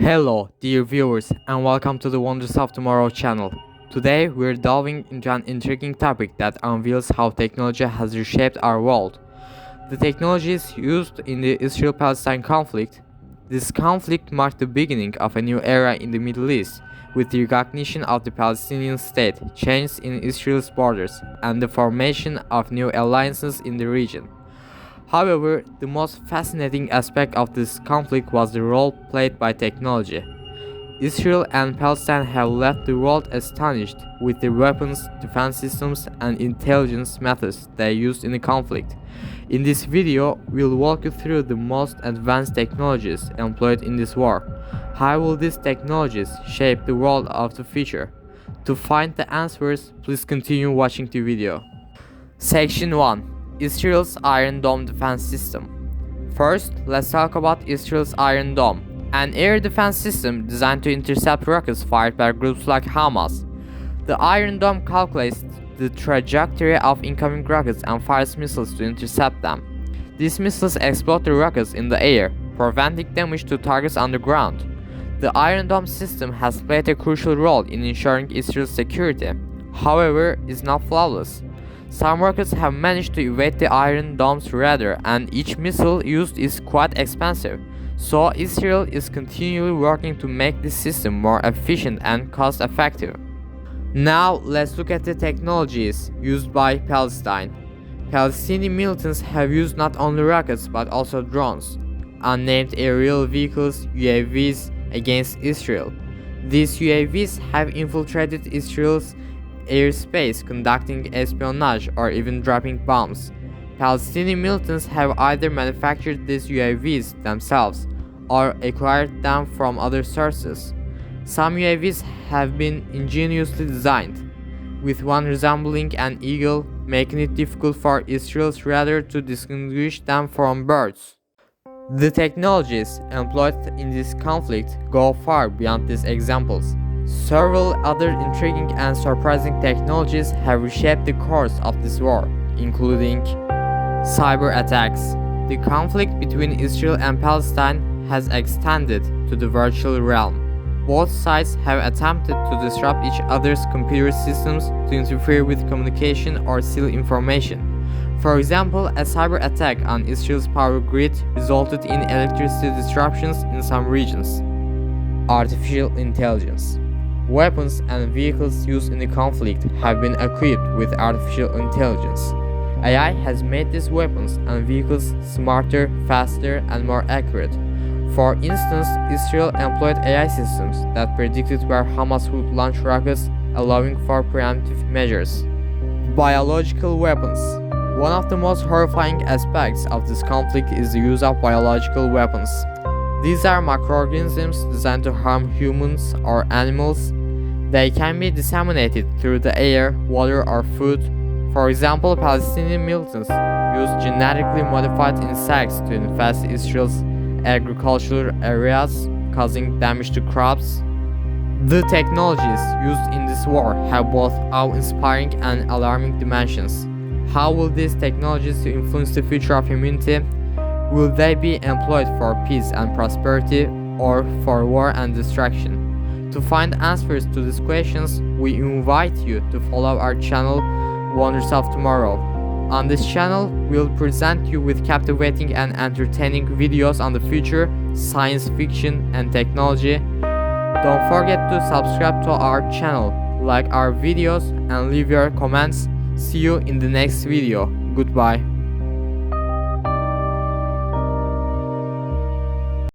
Hello, dear viewers, and welcome to the Wonders of Tomorrow channel. Today, we're delving into an intriguing topic that unveils how technology has reshaped our world. The technologies used in the Israel-Palestine conflict. This conflict marked the beginning of a new era in the Middle East, with the recognition of the Palestinian state, changes in Israel's borders, and the formation of new alliances in the region. However, the most fascinating aspect of this conflict was the role played by technology. Israel and Palestine have left the world astonished with the weapons, defense systems, and intelligence methods they used in the conflict. In this video, we'll walk you through the most advanced technologies employed in this war. How will these technologies shape the world of the future? To find the answers, please continue watching the video. Section 1. Israel's Iron Dome defense system. First, let's talk about Israel's Iron Dome, an air defense system designed to intercept rockets fired by groups like Hamas. The Iron Dome calculates the trajectory of incoming rockets and fires missiles to intercept them. These missiles explode the rockets in the air, preventing damage to targets on the ground. The Iron Dome system has played a crucial role in ensuring Israel's security. However, it's not flawless. Some rockets have managed to evade the Iron Dome's radar, and each missile used is quite expensive, so Israel is continually working to make this system more efficient and cost-effective. Now let's look at the technologies used by Palestine. Palestinian militants have used not only rockets but also drones, unmanned aerial vehicles (UAVs) against Israel. These UAVs have infiltrated Israel's airspace, conducting espionage or even dropping bombs. Palestinian militants have either manufactured these UAVs themselves or acquired them from other sources. Some UAVs have been ingeniously designed, with one resembling an eagle, making it difficult for Israel's radar to distinguish them from birds. The technologies employed in this conflict go far beyond these examples. Several other intriguing and surprising technologies have reshaped the course of this war, including cyber attacks. The conflict between Israel and Palestine has extended to the virtual realm. Both sides have attempted to disrupt each other's computer systems to interfere with communication or steal information. For example, a cyber attack on Israel's power grid resulted in electricity disruptions in some regions. Artificial intelligence. Weapons and vehicles used in the conflict have been equipped with artificial intelligence. AI has made these weapons and vehicles smarter, faster, and more accurate. For instance, Israel employed AI systems that predicted where Hamas would launch rockets, allowing for preemptive measures. Biological weapons. One of the most horrifying aspects of this conflict is the use of biological weapons. These are microorganisms designed to harm humans or animals. They can be disseminated through the air, water, or food. For example, Palestinian militants use genetically modified insects to infest Israel's agricultural areas, causing damage to crops. The technologies used in this war have both awe-inspiring and alarming dimensions. How will these technologies influence the future of humanity? Will they be employed for peace and prosperity, or for war and destruction? To find answers to these questions, we invite you to follow our channel, Wonders of Tomorrow. On this channel, we'll present you with captivating and entertaining videos on the future, science fiction, and technology. Don't forget to subscribe to our channel, like our videos, and leave your comments. See you in the next video. Goodbye.